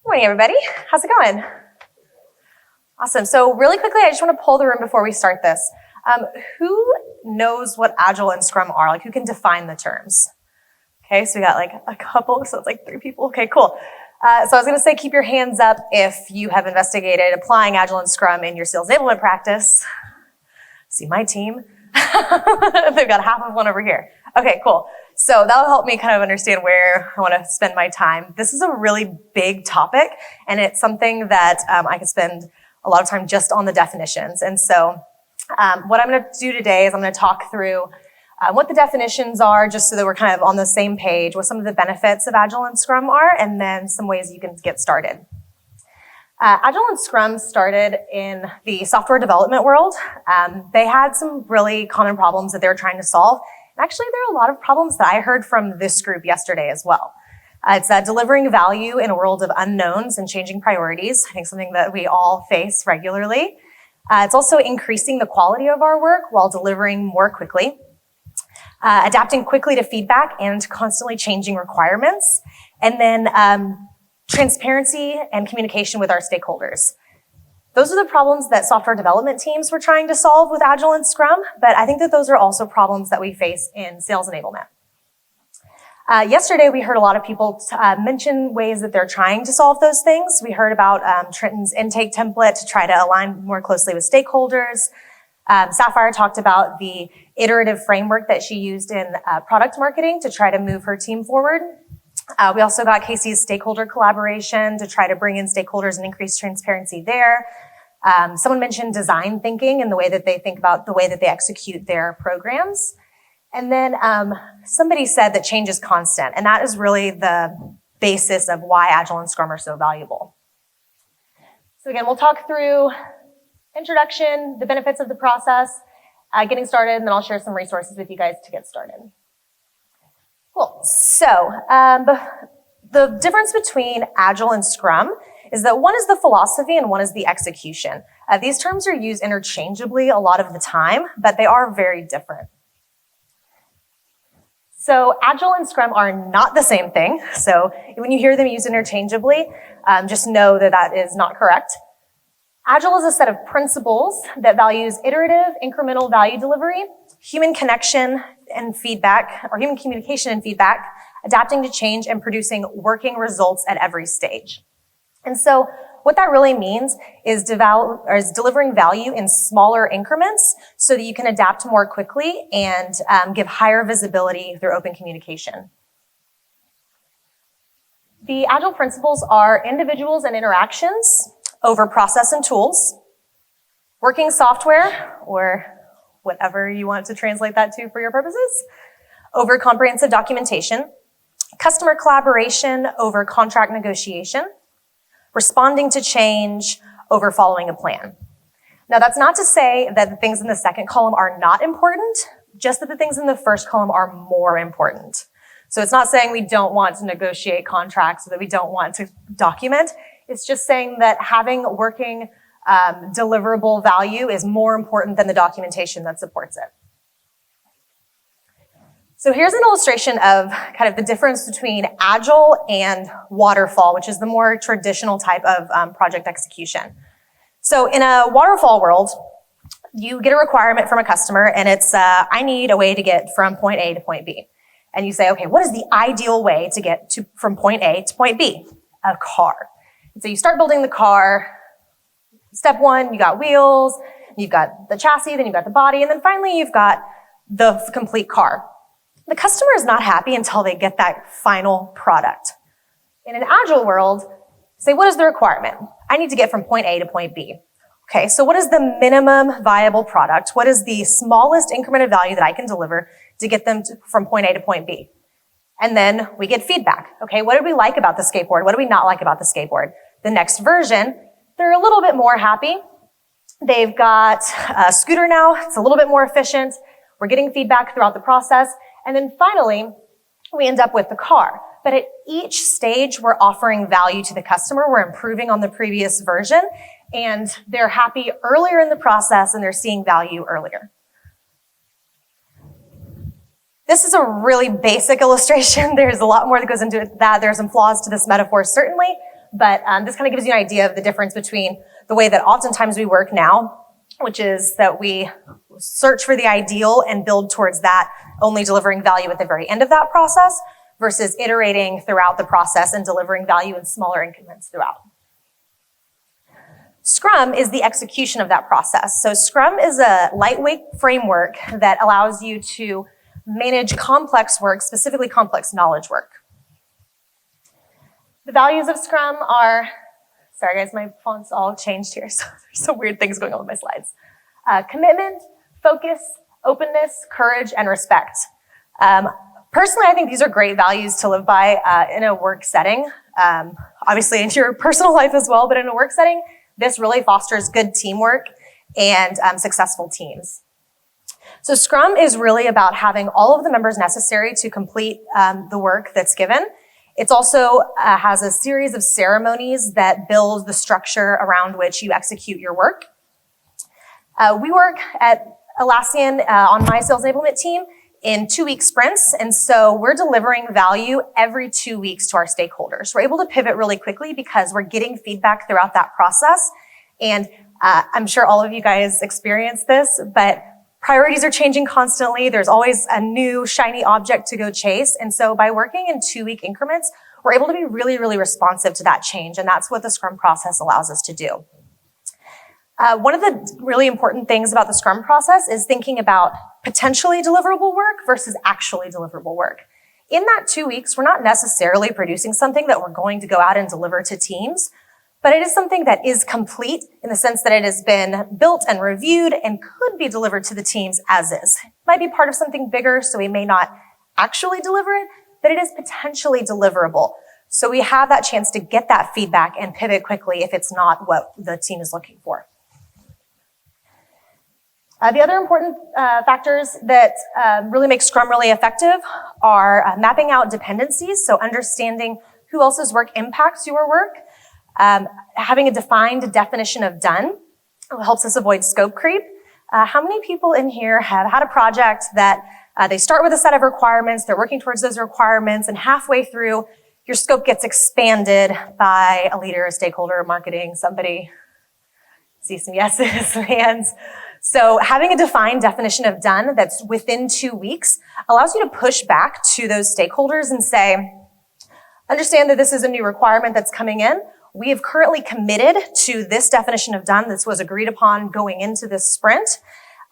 Morning, everybody. How's it going? Awesome. So really quickly, I just want to poll the room before we start this. Who knows what Agile and Scrum are? Like, who can define the terms? Okay, so we got like a couple, so it's like 3 people. Okay, cool. So I was going to say keep your hands up if you have investigated applying Agile and Scrum in your sales enablement practice. See my team? They've got half of one over here. Okay, cool. So that'll help me kind of understand where I want to spend my time. This is a really big topic, and it's something that I could spend a lot of time just on the definitions. And so what I'm going to do today is I'm going to talk through what the definitions are, just so that we're kind of on the same page, what some of the benefits of Agile and Scrum are, and then some ways you can get started. Agile and Scrum started in the software development world. They had some really common problems that they were trying to solve. And actually, there are a lot of problems that I heard from this group yesterday as well. It's delivering value in a world of unknowns and changing priorities. I think something that we all face regularly. It's also increasing the quality of our work while delivering more quickly. Adapting quickly to feedback and constantly changing requirements. And then transparency and communication with our stakeholders. Those are the problems that software development teams were trying to solve with Agile and Scrum, but I think that those are also problems that we face in sales enablement. Yesterday, we heard a lot of people mention ways that they're trying to solve those things. We heard about Trenton's intake template to try to align more closely with stakeholders. Sapphire talked about the iterative framework that she used in product marketing to try to move her team forward. We also got Casey's stakeholder collaboration to try to bring in stakeholders and increase transparency there. Someone mentioned design thinking and the way that they think about the way that they execute their programs. And then somebody said that change is constant, and that is really the basis of why Agile and Scrum are so valuable. So again, we'll talk through introduction, the benefits of the process, getting started, and then I'll share some resources with you guys to get started. Cool. So the difference between Agile and Scrum is that one is the philosophy and one is the execution. These terms are used interchangeably a lot of the time, but they are very different. So Agile and Scrum are not the same thing. So when you hear them used interchangeably, just know that that is not correct. Agile is a set of principles that values iterative, incremental value delivery, human connection and feedback, or human communication and feedback, adapting to change and producing working results at every stage. And so what that really means is delivering value in smaller increments so that you can adapt more quickly and give higher visibility through open communication. The Agile principles are individuals and interactions over process and tools, working software, or whatever you want to translate that to for your purposes, over comprehensive documentation, customer collaboration over contract negotiation, responding to change over following a plan. Now, that's not to say that the things in the second column are not important, just that the things in the first column are more important. So it's not saying we don't want to negotiate contracts or that we don't want to document. It's just saying that having working deliverable value is more important than the documentation that supports it. So here's an illustration of kind of the difference between Agile and waterfall, which is the more traditional type of project execution. So in a waterfall world, you get a requirement from a customer, and it's, I need a way to get from point A to point B. And you say, okay, what is the ideal way to get from point A to point B? A car. And so you start building the car. Step one, you got wheels, you've got the chassis, then you've got the body, and then finally you've got the complete car. The customer is not happy until they get that final product. In an Agile world, say, what is the requirement? I need to get from point A to point B. Okay, so what is the minimum viable product? What is the smallest increment of value that I can deliver to get them from point A to point B? And then we get feedback. Okay, what did we like about the skateboard? What do we not like about the skateboard? The next version, they're a little bit more happy. They've got a scooter now. It's a little bit more efficient. We're getting feedback throughout the process. And then finally, we end up with the car. But at each stage, we're offering value to the customer. We're improving on the previous version. And they're happy earlier in the process, and they're seeing value earlier. This is a really basic illustration. There's a lot more that goes into that. There's some flaws to this metaphor, certainly. but this kind of gives you an idea of the difference between the way that oftentimes we work now, which is that we search for the ideal and build towards that, only delivering value at the very end of that process, versus iterating throughout the process and delivering value in smaller increments throughout. Scrum is the execution of that process. So Scrum is a lightweight framework that allows you to manage complex work, specifically complex knowledge work. The values of Scrum are, sorry guys, my font's all changed here, so there's some weird things going on with my slides. Commitment, focus, openness, courage, and respect. Personally, I think these are great values to live by in a work setting. Obviously in your personal life as well, but in a work setting, this really fosters good teamwork and successful teams. So Scrum is really about having all of the members necessary to complete the work that's given. It also has a series of ceremonies that build the structure around which you execute your work. We work at Atlassian on my sales enablement team in 2-week sprints, and so we're delivering value every 2 weeks to our stakeholders. We're able to pivot really quickly because we're getting feedback throughout that process, and I'm sure all of you guys experience this, but priorities are changing constantly. There's always a new shiny object to go chase, and so by working in 2-week increments, we're able to be really, really responsive to that change, and that's what the Scrum process allows us to do. One of the really important things about the Scrum process is thinking about potentially deliverable work versus actually deliverable work. In that 2 weeks, we're not necessarily producing something that we're going to go out and deliver to teams, but it is something that is complete in the sense that it has been built and reviewed and could be delivered to the teams as is. It might be part of something bigger, so we may not actually deliver it, but it is potentially deliverable. So we have that chance to get that feedback and pivot quickly if it's not what the team is looking for. The other important factors that really make Scrum really effective are mapping out dependencies, so understanding who else's work impacts your work, having a defined definition of done helps us avoid scope creep. How many people in here have had a project that they start with a set of requirements, they're working towards those requirements, and halfway through, your scope gets expanded by a leader, a stakeholder, marketing, somebody? See some yeses, hands. So having a defined definition of done that's within 2 weeks allows you to push back to those stakeholders and say, understand that this is a new requirement that's coming in. We have currently committed to this definition of done. This was agreed upon going into this sprint.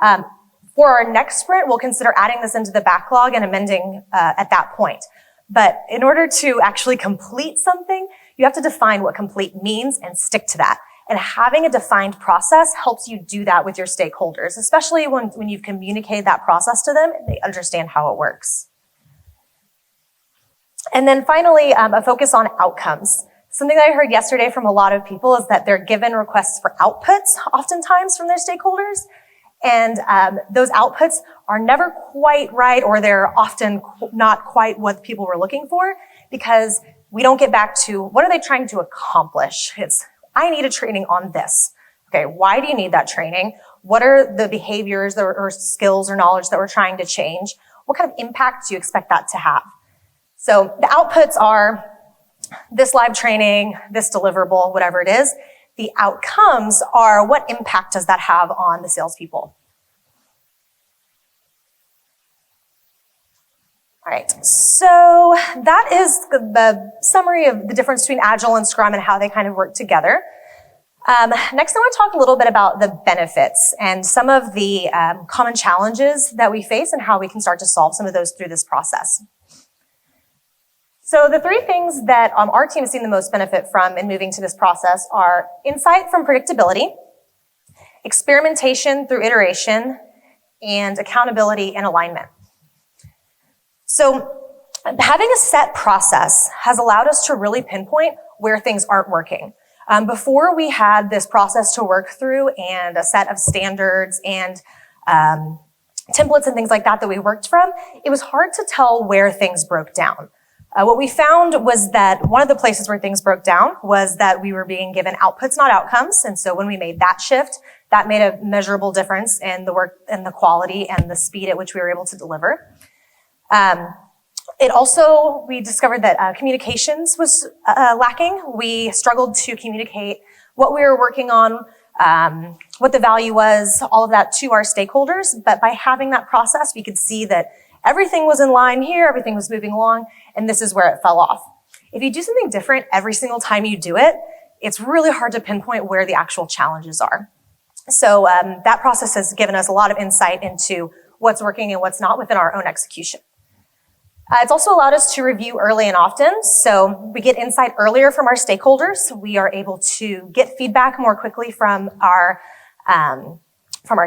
For our next sprint, we'll consider adding this into the backlog and amending at that point. But in order to actually complete something, you have to define what complete means and stick to that. And having a defined process helps you do that with your stakeholders, especially when you've communicated that process to them and they understand how it works. And then finally, a focus on outcomes. Something that I heard yesterday from a lot of people is that they're given requests for outputs oftentimes from their stakeholders. And those outputs are never quite right, or they're often not quite what people were looking for, because we don't get back to what are they trying to accomplish. It's, I need a training on this. Okay, why do you need that training? What are the behaviors or skills or knowledge that we're trying to change? What kind of impact do you expect that to have? So the outputs are this live training, this deliverable, whatever it is. The outcomes are what impact does that have on the salespeople? All right, so that is the summary of the difference between Agile and Scrum and how they kind of work together. Next, I want to talk a little bit about the benefits and some of the common challenges that we face and how we can start to solve some of those through this process. So the 3 things that our team has seen the most benefit from in moving to this process are insight from predictability, experimentation through iteration, and accountability and alignment. So having a set process has allowed us to really pinpoint where things aren't working. Before we had this process to work through and a set of standards and templates and things like that we worked from, it was hard to tell where things broke down. What we found was that one of the places where things broke down was that we were being given outputs, not outcomes. And so when we made that shift, that made a measurable difference in the work and the quality and the speed at which we were able to deliver. We discovered that communications was lacking. We struggled to communicate what we were working on, what the value was, all of that to our stakeholders. But by having that process, we could see that everything was in line here, everything was moving along, and this is where it fell off. If you do something different every single time you do it, it's really hard to pinpoint where the actual challenges are. So that process has given us a lot of insight into what's working and what's not within our own execution. It's also allowed us to review early and often, so we get insight earlier from our stakeholders. We are able to get feedback more quickly from our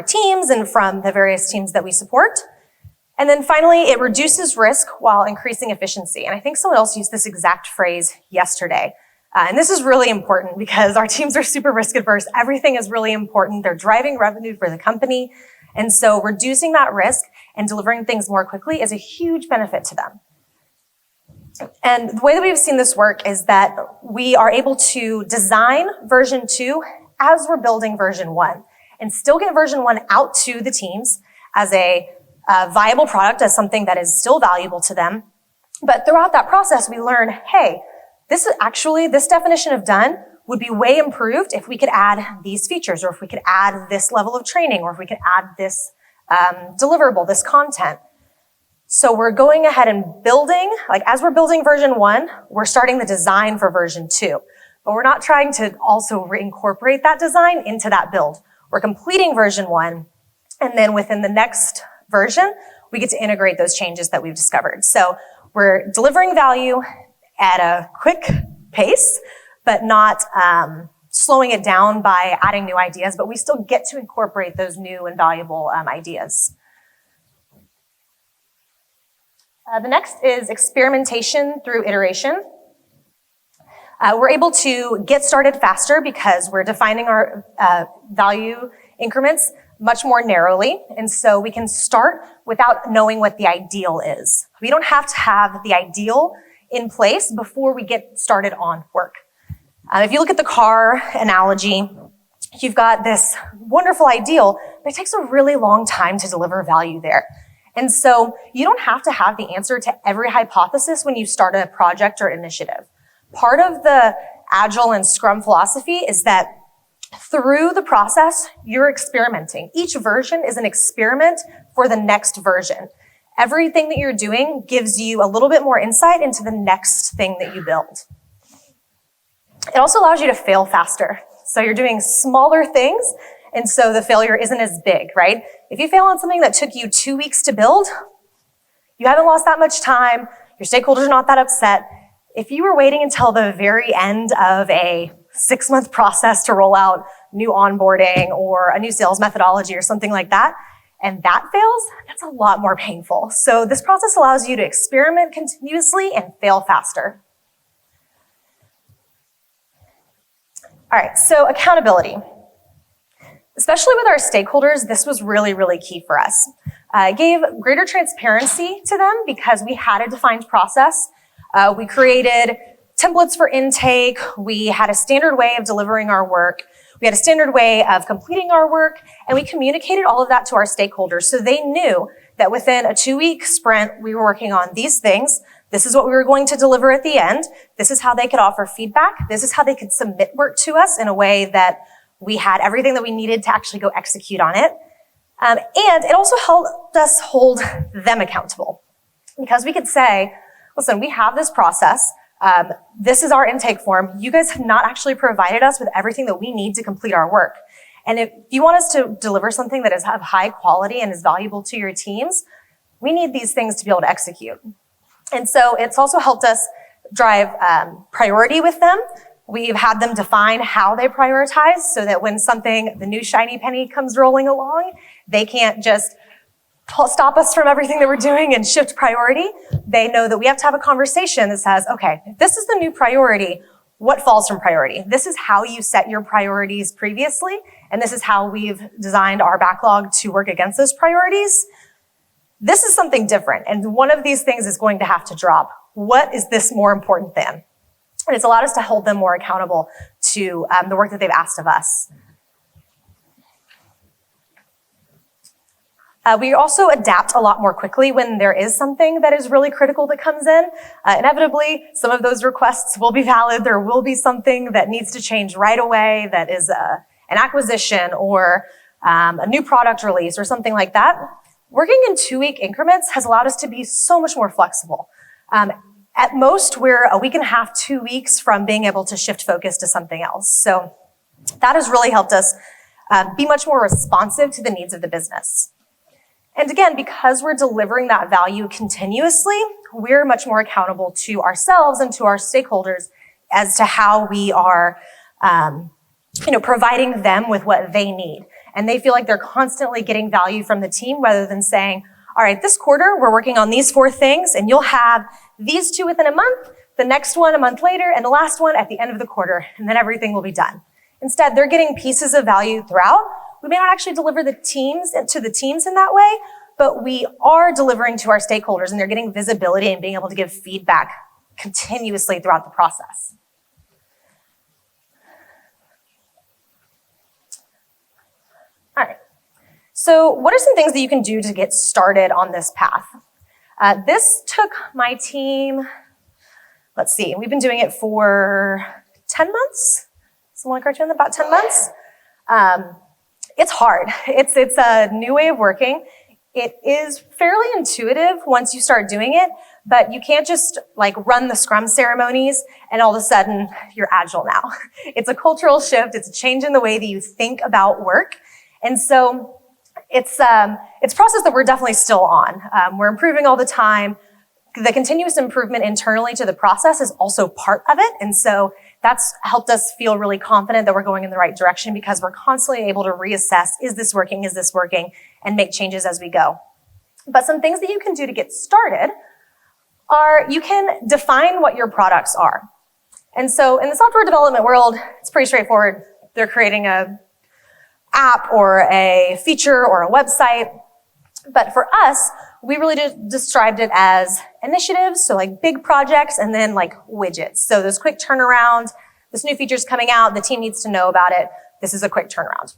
teams and from the various teams that we support. And then finally, it reduces risk while increasing efficiency. And I think someone else used this exact phrase yesterday. And this is really important because our teams are super risk adverse. Everything is really important. They're driving revenue for the company. And so reducing that risk and delivering things more quickly is a huge benefit to them. And the way that we've seen this work is that we are able to design version 2 as we're building version 1 and still get version 1 out to the teams as a viable product, as something that is still valuable to them. But throughout that process, we learn, hey, this definition of done would be way improved if we could add these features, or if we could add this level of training, or if we could add this deliverable, this content. So we're going ahead and building, like as we're building version 1, we're starting the design for version 2. But we're not trying to also reincorporate that design into that build. We're completing version 1, and then within the next version, we get to integrate those changes that we've discovered. So we're delivering value at a quick pace, but not slowing it down by adding new ideas, but we still get to incorporate those new and valuable ideas. The next is experimentation through iteration. We're able to get started faster because we're defining our value increments much more narrowly, and so we can start without knowing what the ideal is. We don't have to have the ideal in place before we get started on work. If you look at the car analogy, you've got this wonderful ideal, but it takes a really long time to deliver value there. And so you don't have to have the answer to every hypothesis when you start a project or initiative. Part of the Agile and Scrum philosophy is that through the process, you're experimenting. Each version is an experiment for the next version. Everything that you're doing gives you a little bit more insight into the next thing that you build. It also allows you to fail faster. So you're doing smaller things, and so the failure isn't as big, right? If you fail on something that took you 2 weeks to build, you haven't lost that much time, your stakeholders are not that upset. If you were waiting until the very end of a 6-month process to roll out new onboarding or a new sales methodology or something like that, and that fails, that's a lot more painful. So this process allows you to experiment continuously and fail faster. All right, so accountability. Especially with our stakeholders, this was really, really key for us. It gave greater transparency to them because we had a defined process. We created templates for intake. We had a standard way of delivering our work. We had a standard way of completing our work, and we communicated all of that to our stakeholders so they knew that within a 2-week sprint, we were working on these things. This is what we were going to deliver at the end. This is how they could offer feedback. This is how they could submit work to us in a way that we had everything that we needed to actually go execute on it. And it also helped us hold them accountable because we could say, listen, we have this process. This is our intake form. You guys have not actually provided us with everything that we need to complete our work. And if you want us to deliver something that is of high quality and is valuable to your teams, we need these things to be able to execute. And so it's also helped us drive priority with them. We've had them define how they prioritize so that when the new shiny penny comes rolling along, they can't just stop us from everything that we're doing and shift priority. They know that we have to have a conversation that says, okay, if this is the new priority, what falls from priority? This is how you set your priorities previously, and this is how we've designed our backlog to work against those priorities. This is something different, and one of these things is going to have to drop. What is this more important than? And it's allowed us to hold them more accountable to the work that they've asked of us. We also adapt a lot more quickly when there is something that is really critical that comes in. Inevitably, some of those requests will be valid. There will be something that needs to change right away that is an acquisition or a new product release or something like that. Working in 2-week increments has allowed us to be so much more flexible. At most, we're a week and a half, 2 weeks from being able to shift focus to something else. So that has really helped us be much more responsive to the needs of the business. And again, because we're delivering that value continuously, we're much more accountable to ourselves and to our stakeholders as to how we are, providing them with what they need. And they feel like they're constantly getting value from the team rather than saying, all right, this quarter, we're working on these 4 things, and you'll have these 2 within a month, the next one a month later, and the last one at the end of the quarter, and then everything will be done. Instead, they're getting pieces of value throughout. We may not actually deliver to the teams in that way, but we are delivering to our stakeholders, and they're getting visibility and being able to give feedback continuously throughout the process. All right. So what are some things that you can do to get started on this path? This took my team, let's see, we've been doing it for 10 months. Someone correct me on that, about 10 months. It's hard. It's a new way of working. It is fairly intuitive once you start doing it, but you can't just run the Scrum ceremonies and all of a sudden you're Agile now. It's a cultural shift. It's a change in the way that you think about work. And so it's a process that we're definitely still on. We're improving all the time. The continuous improvement internally to the process is also part of it. And so that's helped us feel really confident that we're going in the right direction because we're constantly able to reassess, is this working, and make changes as we go. But some things that you can do to get started are you can define what your products are. And so in the software development world, it's pretty straightforward. They're creating a app or a feature or a website. But for us, we really described it as initiatives, so big projects, and then widgets. So those quick turnaround, this new feature's coming out, the team needs to know about it. This is a quick turnaround.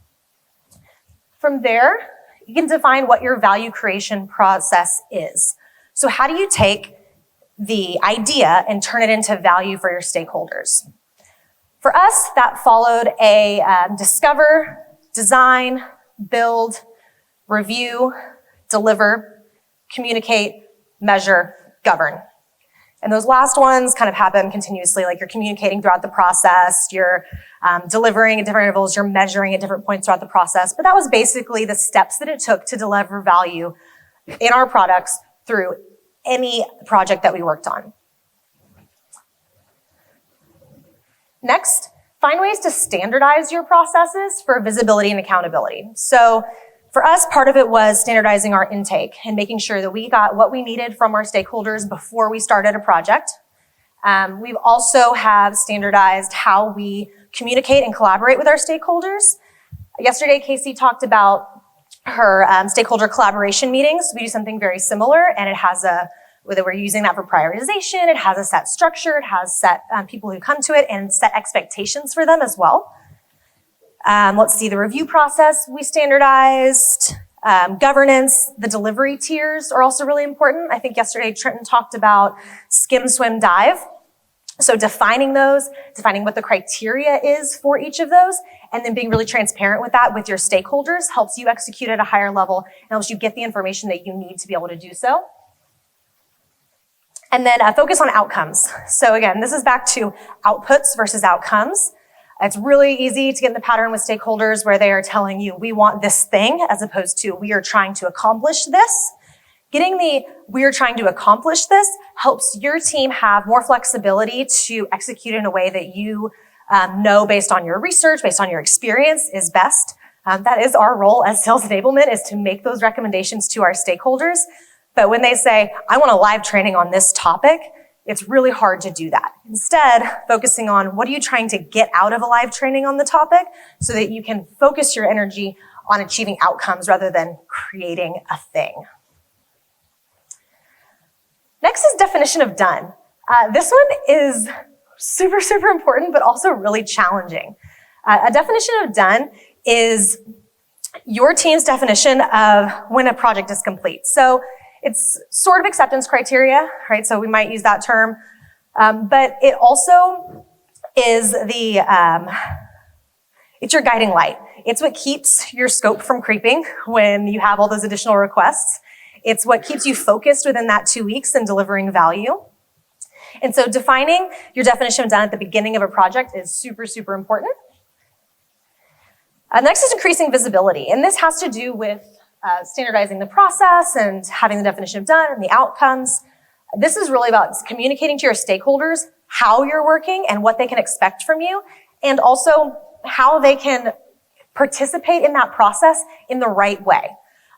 From there, you can define what your value creation process is. So how do you take the idea and turn it into value for your stakeholders? For us, that followed a discover, design, build, review, deliver, communicate, measure, govern. And those last ones kind of happen continuously, you're communicating throughout the process, you're delivering at different intervals, you're measuring at different points throughout the process. But that was basically the steps that it took to deliver value in our products through any project that we worked on. Next, find ways to standardize your processes for visibility and accountability. So for us, part of it was standardizing our intake and making sure that we got what we needed from our stakeholders before we started a project. We've also have standardized how we communicate and collaborate with our stakeholders. Yesterday, Casey talked about her stakeholder collaboration meetings. We do something very similar, and it has whether we're using that for prioritization, it has a set structure, it has set people who come to it, and set expectations for them as well. Let's see, the review process we standardized, governance, the delivery tiers are also really important. I think yesterday Trenton talked about skim, swim, dive. So defining those, defining what the criteria is for each of those, and then being really transparent with that with your stakeholders helps you execute at a higher level and helps you get the information that you need to be able to do so. And then focus on outcomes. So again, this is back to outputs versus outcomes. It's really easy to get in the pattern with stakeholders where they are telling you, we want this thing, as opposed to we are trying to accomplish this. Getting the we are trying to accomplish this helps your team have more flexibility to execute in a way that you know based on your research, based on your experience is best. That is our role as sales enablement, is to make those recommendations to our stakeholders. But when they say, I want a live training on this topic, it's really hard to do that. Instead, focusing on what are you trying to get out of a live training on the topic so that you can focus your energy on achieving outcomes rather than creating a thing. Next is definition of done. This one is super, super important, but also really challenging. A definition of done is your team's definition of when a project is complete. So it's sort of acceptance criteria, right? So we might use that term, but it also is it's your guiding light. It's what keeps your scope from creeping when you have all those additional requests. It's what keeps you focused within that 2 weeks and delivering value. And so defining your definition done at the beginning of a project is super, super important. Next is increasing visibility. And this has to do with standardizing the process and having the definition of done and the outcomes. This is really about communicating to your stakeholders how you're working and what they can expect from you, and also how they can participate in that process in the right way.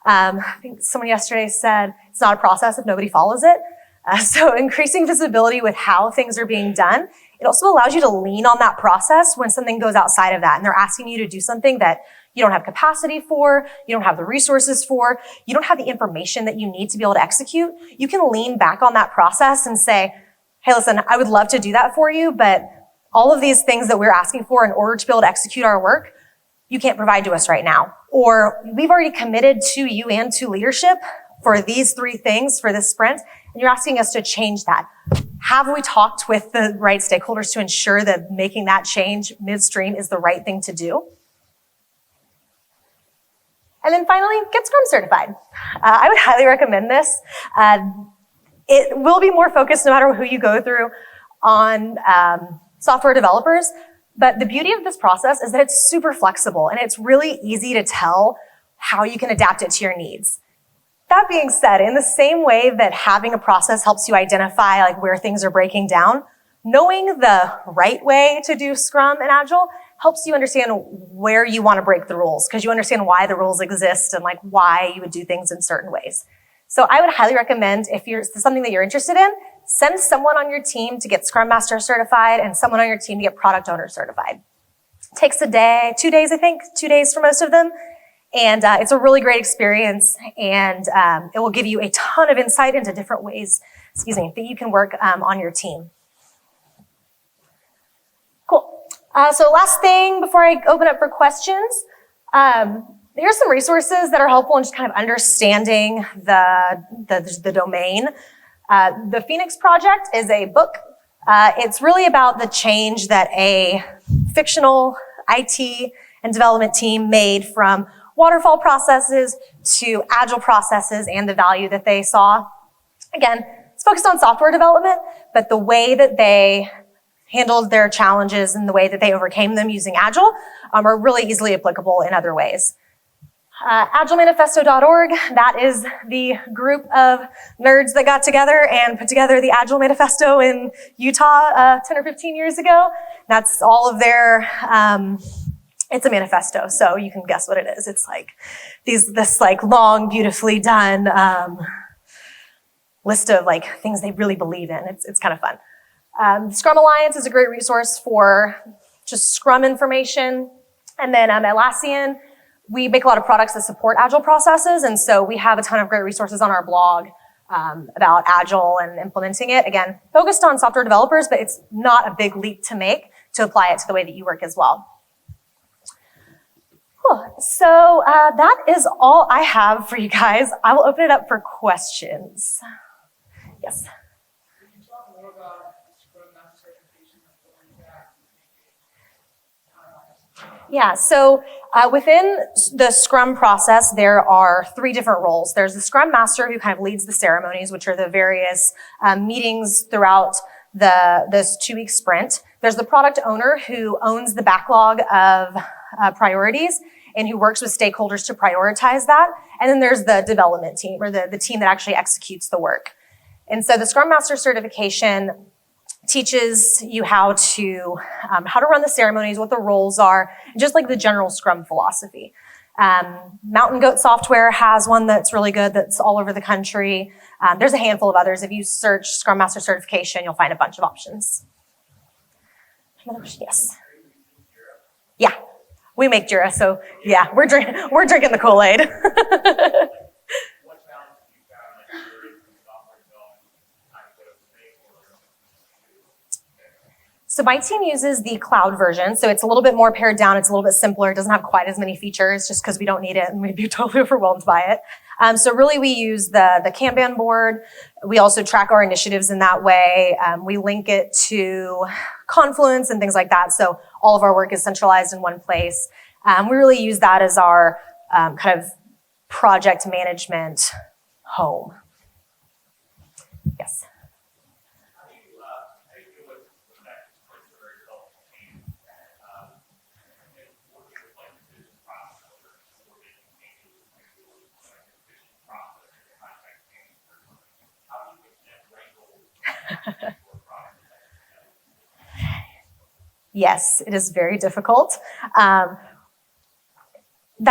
I think someone yesterday said it's not a process if nobody follows it. So increasing visibility with how things are being done. It also allows you to lean on that process when something goes outside of that and they're asking you to do something that you don't have capacity for, you don't have the resources for, you don't have the information that you need to be able to execute. You can lean back on that process and say, hey, listen, I would love to do that for you, but all of these things that we're asking for in order to be able to execute our work, you can't provide to us right now. Or we've already committed to you and to leadership for these 3 things for this sprint, and you're asking us to change that. Have we talked with the right stakeholders to ensure that making that change midstream is the right thing to do? And then finally, get Scrum certified. I would highly recommend this. It will be more focused no matter who you go through on software developers, but the beauty of this process is that it's super flexible and it's really easy to tell how you can adapt it to your needs. That being said, in the same way that having a process helps you identify like where things are breaking down, knowing the right way to do Scrum and Agile helps you understand where you want to break the rules, because you understand why the rules exist and like why you would do things in certain ways. So I would highly recommend, if it's something that you're interested in, send someone on your team to get Scrum Master certified and someone on your team to get Product Owner certified. It takes a day, 2 days, I think, 2 days for most of them. And it's a really great experience, and it will give you a ton of insight into different ways, that you can work on your team. Cool. So last thing before I open up for questions, here's some resources that are helpful in just kind of understanding the domain. The Phoenix Project is a book. It's really about the change that a fictional IT and development team made from waterfall processes to agile processes and the value that they saw. Again, it's focused on software development, but the way that they handled their challenges and the way that they overcame them using Agile are really easily applicable in other ways. AgileManifesto.org, that is the group of nerds that got together and put together the Agile Manifesto in Utah 10 or 15 years ago. That's all of their, it's a manifesto, so you can guess what it is. It's like this long, beautifully done list of like things they really believe in. It's kind of fun. Scrum Alliance is a great resource for just Scrum information. And then Atlassian, we make a lot of products that support Agile processes, and so we have a ton of great resources on our blog about Agile and implementing it. Again, focused on software developers, but it's not a big leap to make to apply it to the way that you work as well. Cool. So that is all I have for you guys. I will open it up for questions. Yes? Can you talk more about Scrum Master certification and Yeah, so within the Scrum process, there are 3 different roles. There's the Scrum Master, who kind of leads the ceremonies, which are the various meetings throughout this 2-week sprint. There's the Product Owner, who owns the backlog of priorities and who works with stakeholders to prioritize that. And then there's the development team, or the team that actually executes the work. And so the Scrum Master certification teaches you how to run the ceremonies, what the roles are, just like the general Scrum philosophy. Mountain Goat Software has one that's really good, that's all over the country. There's a handful of others. If you search Scrum Master certification, you'll find a bunch of options. Another question? Yes. Yeah, we make Jira, so yeah, we're drinking the Kool-Aid. So my team uses the cloud version. So it's a little bit more pared down. It's a little bit simpler. It doesn't have quite as many features just because we don't need it and we'd be totally overwhelmed by it. So really we use the Kanban board. We also track our initiatives in that way. We link it to Confluence and things like that. So all of our work is centralized in one place. We really use that as our kind of project management home. Yes. Yes, it is very difficult. That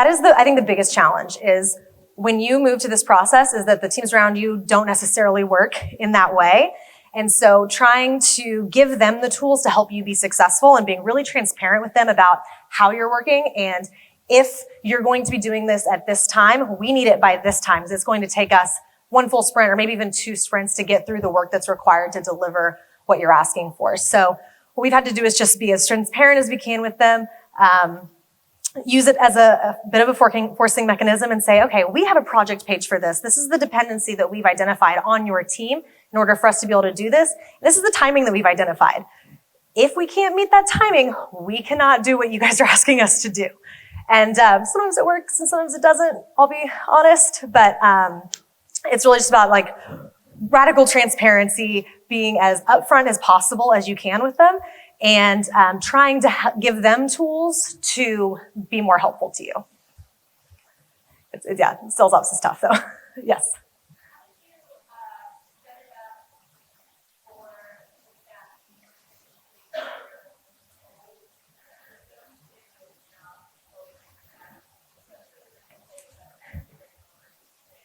is I think the biggest challenge is when you move to this process is that the teams around you don't necessarily work in that way. And so trying to give them the tools to help you be successful and being really transparent with them about how you're working. And if you're going to be doing this at this time, we need it by this time. Because it's going to take us one full sprint or maybe even 2 sprints to get through the work that's required to deliver what you're asking for. So what we've had to do is just be as transparent as we can with them. Use it as a bit of a forcing mechanism and say, okay, we have a project page for this. This is the dependency that we've identified on your team in order for us to be able to do this. This is the timing that we've identified. If we can't meet that timing, we cannot do what you guys are asking us to do. And sometimes it works and sometimes it doesn't, I'll be honest. But it's really just about like radical transparency, being as upfront as possible as you can with them, and trying to give them tools to be more helpful to you. It still lots of stuff though. Yes.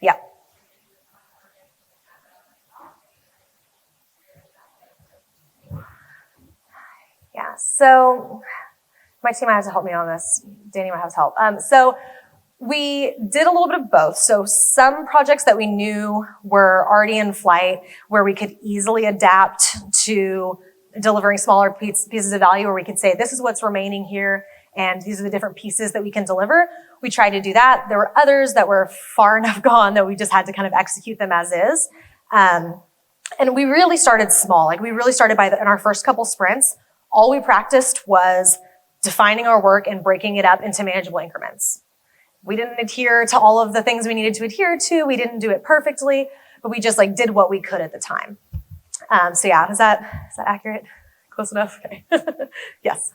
Yeah. Yeah, so my team might have to help me on this. Danny might have to help. So we did a little bit of both. So some projects that we knew were already in flight where we could easily adapt to delivering smaller pieces of value where we could say, this is what's remaining here and these are the different pieces that we can deliver. We tried to do that. There were others that were far enough gone that we just had to kind of execute them as is. And we really started small. Like we really started in our first couple sprints, all we practiced was defining our work and breaking it up into manageable increments. We didn't adhere to all of the things we needed to adhere to. We didn't do it perfectly, but we just like did what we could at the time. So yeah, is that accurate? Close enough? Okay. Yes.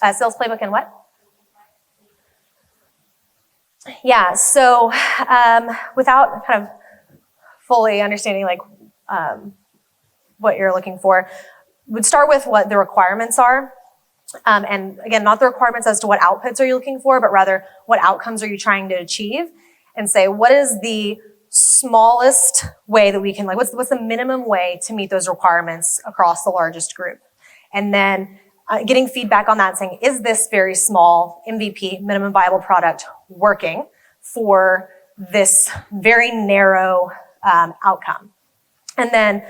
Sales playbook and what? Yeah, so without kind of fully understanding like what you're looking for, we'd start with what the requirements are. And again, not the requirements as to what outputs are you looking for, but rather what outcomes are you trying to achieve, and say, what is the smallest way that we can, like, what's the minimum way to meet those requirements across the largest group? And then getting feedback on that, saying, is this very small MVP, minimum viable product, working for this very narrow outcome? And then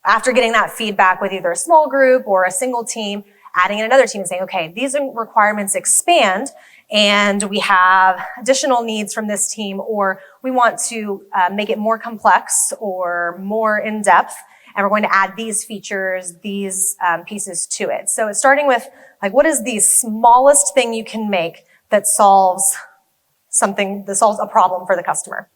after getting that feedback with either a small group or a single team, adding in another team and saying, okay, these requirements expand and we have additional needs from this team, or we want to make it more complex or more in-depth, and we're going to add these features, these pieces to it. So it's starting with, like, what is the smallest thing you can make that solves a problem for the customer,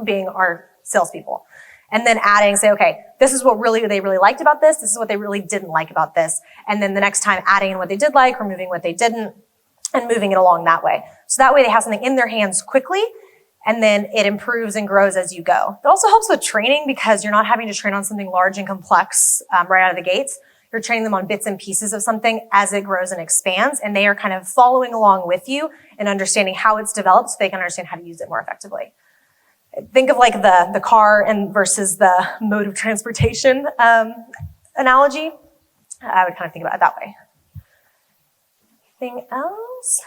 being our salespeople. And then adding, say, okay, this is what they really liked about this. This is what they really didn't like about this. And then the next time adding in what they did like, removing what they didn't, and moving it along that way. So that way they have something in their hands quickly, and then it improves and grows as you go. It also helps with training because you're not having to train on something large and complex right out of the gates. You're training them on bits and pieces of something as it grows and expands, and they are kind of following along with you and understanding how it's developed so they can understand how to use it more effectively. Think of like the car and versus the mode of transportation analogy. I would kind of think about it that way. Anything else?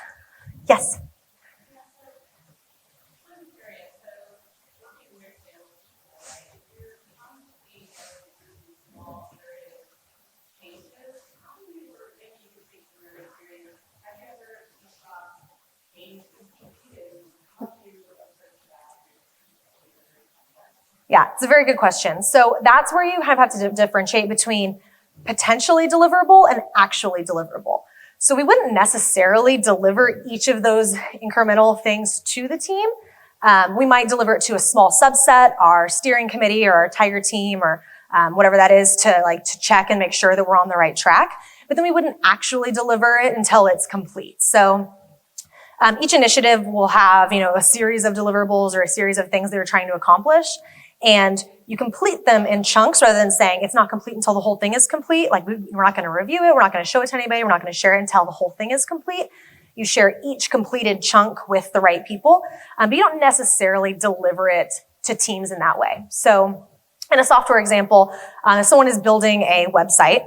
Yes. Yeah, it's a very good question. So that's where you have to differentiate between potentially deliverable and actually deliverable. So we wouldn't necessarily deliver each of those incremental things to the team. We might deliver it to a small subset, our steering committee or our Tiger team or whatever that is to check and make sure that we're on the right track. But then we wouldn't actually deliver it until it's complete. So each initiative will have, a series of deliverables or a series of things they're trying to accomplish. And you complete them in chunks rather than saying it's not complete until the whole thing is complete. Like we're not going to review it. We're not going to show it to anybody. We're not going to share it until the whole thing is complete. You share each completed chunk with the right people, but you don't necessarily deliver it to teams in that way. So in a software example, if someone is building a website,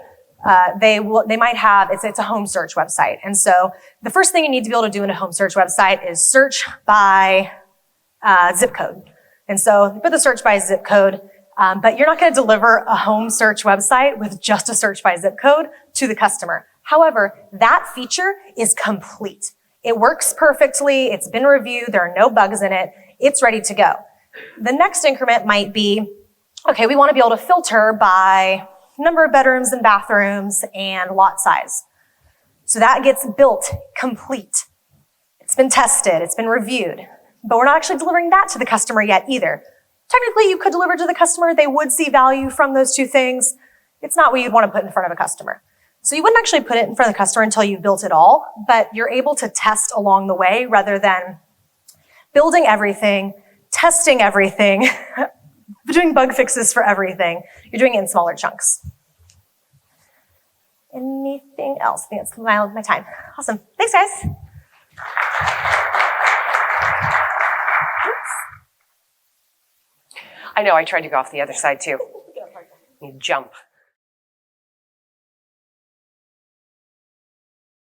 they might have, it's a home search website. And so the first thing you need to be able to do in a home search website is search by zip code. And so you put the search by zip code, but you're not going to deliver a home search website with just a search by zip code to the customer. However, that feature is complete. It works perfectly. It's been reviewed. There are no bugs in it. It's ready to go. The next increment might be, okay, we want to be able to filter by number of bedrooms and bathrooms and lot size. So that gets built complete. It's been tested. It's been reviewed. But we're not actually delivering that to the customer yet either. Technically, you could deliver to the customer. They would see value from those two things. It's not what you'd want to put in front of a customer. So you wouldn't actually put it in front of the customer until you've built it all, but you're able to test along the way rather than building everything, testing everything, doing bug fixes for everything. You're doing it in smaller chunks. Anything else? I think that's my time. Awesome. Thanks, guys. I know, I tried to go off the other side too. You jump.